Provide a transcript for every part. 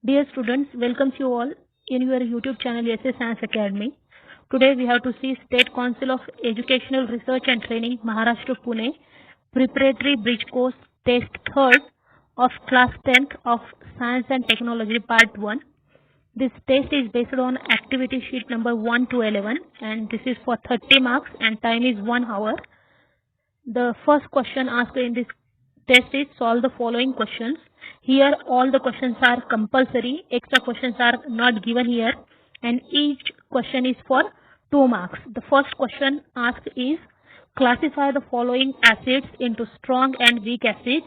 Dear students, welcomes you all in your YouTube channel SS Science Academy. Today we have to see State Council of Educational Research and Training, Maharashtra Pune, Preparatory Bridge Course Test 3rd of Class 10th of Science and Technology Part 1. This test is based on activity sheet number 1 to 11 and this is for 30 marks and time is 1 hour. The first question asked in this test is solve the following questions. Here all the questions are compulsory, extra questions are not given here and each question is for 2 marks. The first question asked is classify the following acids into strong and weak acids.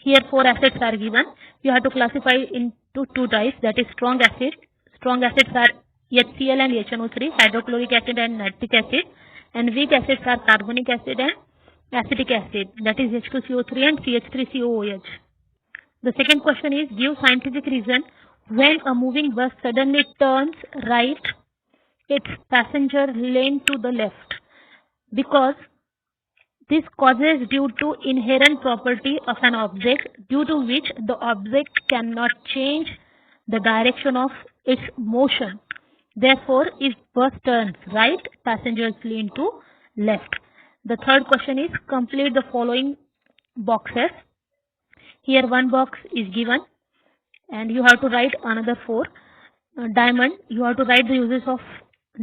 Here 4 acids are given. You have to classify into 2 types, that is strong acid. Strong acids are HCl and HNO3, hydrochloric acid and nitric acid, and weak acids are carbonic acid and acetic acid, that is H2CO3 and CH3COOH. The second question is give scientific reason when a moving bus suddenly turns right its passenger lane to the left, because this causes due to inherent property of an object due to which the object cannot change the direction of its motion. Therefore, if bus turns right, passengers lean to left. The third question is complete the following boxes. Here 1 box is given and you have to write another 4. Diamond, you have to write the uses of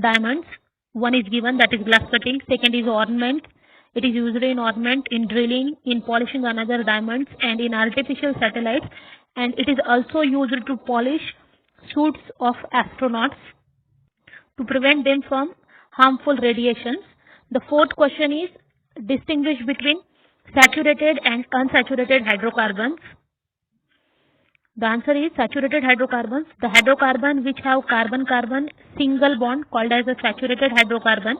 diamonds. 1 is given, that is glass cutting. Second is ornament. It is used in ornament, in drilling, in polishing another diamonds and in artificial satellites, and it is also used to polish suits of astronauts to prevent them from harmful radiations. The fourth question is distinguish between saturated and unsaturated hydrocarbons. The answer is saturated hydrocarbons. The hydrocarbon which have carbon-carbon single bond called as a saturated hydrocarbon,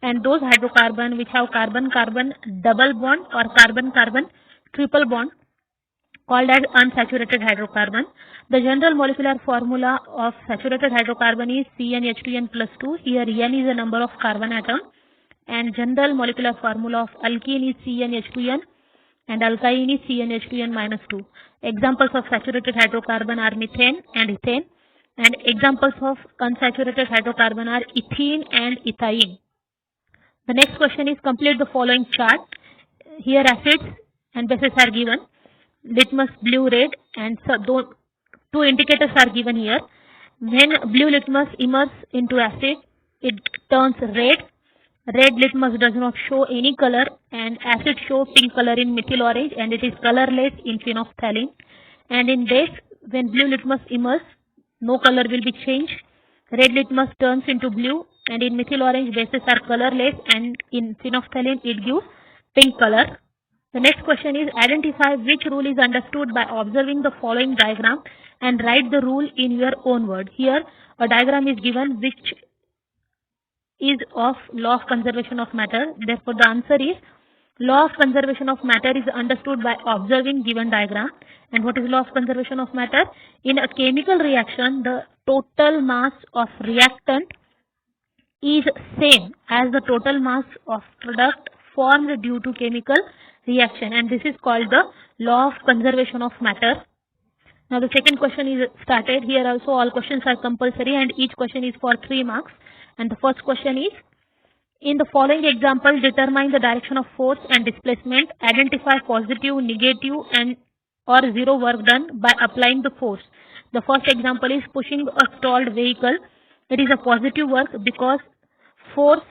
and those hydrocarbon which have carbon-carbon double bond or carbon-carbon triple bond called as unsaturated hydrocarbon. The general molecular formula of saturated hydrocarbon is CnH2n plus 2. Here N is the number of carbon atom. And general molecular formula of alkene is CnH2n and alkyne is CnH2n minus 2. Examples of saturated hydrocarbon are methane and ethane, and examples of unsaturated hydrocarbon are ethene and ethylene. The next question is complete the following chart. Here acids and bases are given, litmus blue, red, and so 2 indicators are given here. When blue litmus immerses into acid, it turns red. Red litmus does not show any color and acid shows pink color in methyl orange and it is colorless in phenolphthalein. And in base, when blue litmus immerses, no color will be changed. Red litmus turns into blue and in methyl orange bases are colorless and in phenolphthalein it gives pink color. The next question is identify which rule is understood by observing the following diagram and write the rule in your own word. Here a diagram is given which is of law of conservation of matter. Therefore, the answer is law of conservation of matter is understood by observing given diagram. And what is law of conservation of matter? In a chemical reaction, the total mass of reactant is same as the total mass of product formed due to chemical reaction, and this is called the law of conservation of matter. Now the second question is started. Here also all questions are compulsory and each question is for 3 marks. And the first question is, in the following example, determine the direction of force and displacement. Identify positive, negative and or zero work done by applying the force. The first example is pushing a stalled vehicle. It is a positive work because force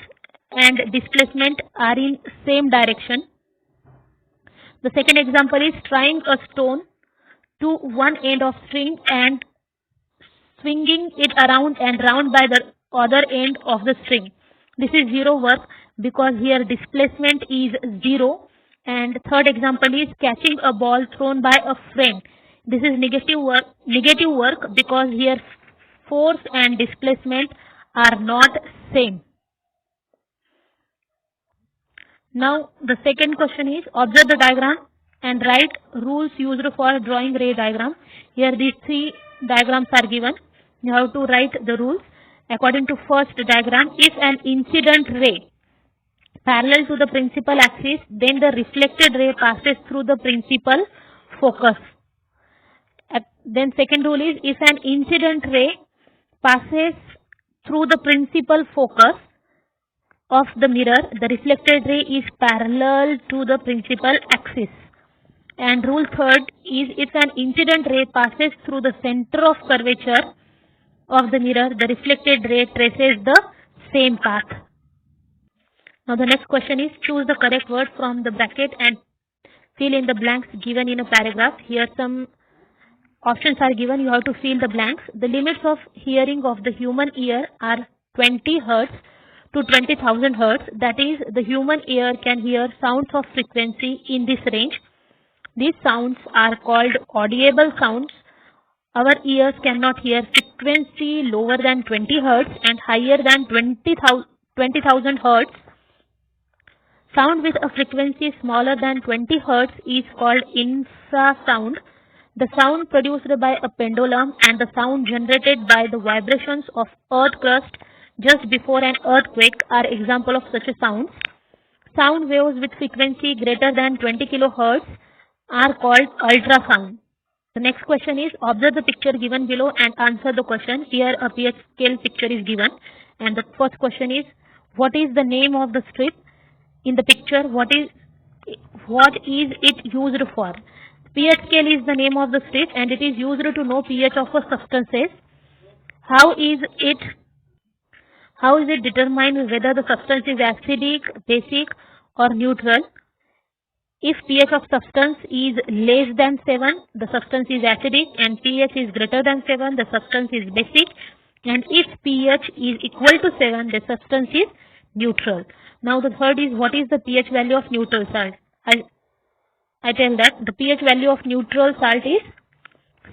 and displacement are in same direction. The second example is tying a stone to one end of string and swinging it around and round by the other end of the string. This is zero work because here displacement is 0. And third example is catching a ball thrown by a friend. This is negative work because here force and displacement are not same. Now the second question is observe the diagram and write rules used for drawing ray diagram. Here these 3 diagrams are given. You have to write the rules. According to first diagram, if an incident ray parallel to the principal axis, then the reflected ray passes through the principal focus. Then second rule is, if an incident ray passes through the principal focus of the mirror, the reflected ray is parallel to the principal axis. And rule third is, if an incident ray passes through the center of curvature of the mirror, the reflected ray traces the same path. Now the next question is, choose the correct word from the bracket and fill in the blanks given in a paragraph. Here some options are given. You have to fill the blanks. The limits of hearing of the human ear are 20 Hz to 20,000 Hz. That is, the human ear can hear sounds of frequency in this range. These sounds are called audible sounds. Our ears cannot hear frequency lower than 20 Hz and higher than 20,000 Hz. Sound with a frequency smaller than 20 Hz is called infrasound. The sound produced by a pendulum and the sound generated by the vibrations of earth crust just before an earthquake are examples of such a sounds. Sound waves with frequency greater than 20 kHz are called ultrasound. The next question is, observe the picture given below and answer the question. Here a pH scale picture is given, and the first question is, what is the name of the strip in the picture? What is it used for? pH scale is the name of the strip and it is used to know pH of a substances. How is it determined whether the substance is acidic, basic or neutral? If pH of substance is less than 7, the substance is acidic, and pH is greater than 7, the substance is basic, and if pH is equal to 7, the substance is neutral. Now the third is, what is the pH value of neutral salt? I tell that the pH value of neutral salt is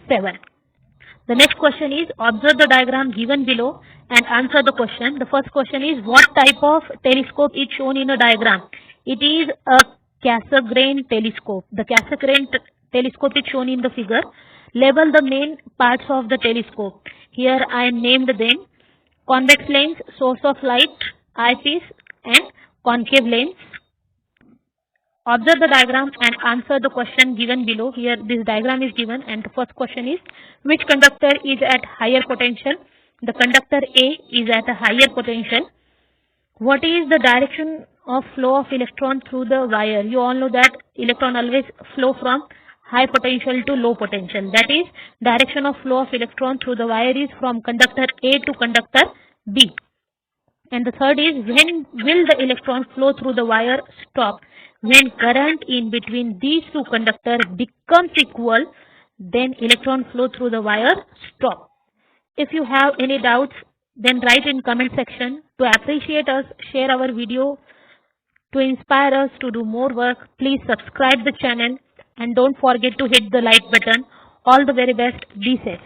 7. The next question is, observe the diagram given below and answer the question. The first question is, what type of telescope is shown in a diagram? It is a Cassegrain telescope. The Cassegrain telescope is shown in the figure. Label the main parts of the telescope. Here I named them: convex lens, source of light, eyepiece, and concave lens. Observe the diagram and answer the question given below. Here this diagram is given, and the first question is, which conductor is at higher potential? The conductor A is at a higher potential. What is the direction of flow of electron through the wire? You all know that electron always flow from high potential to low potential. That is, direction of flow of electron through the wire is from conductor A to conductor B. And the third is, when will the electron flow through the wire stop? When current in between these two conductors becomes equal, then electron flow through the wire stop. If you have any doubts, then write in comment section. To appreciate us, share our video. To inspire us to do more work, please subscribe the channel and don't forget to hit the like button. All the very best. Be safe.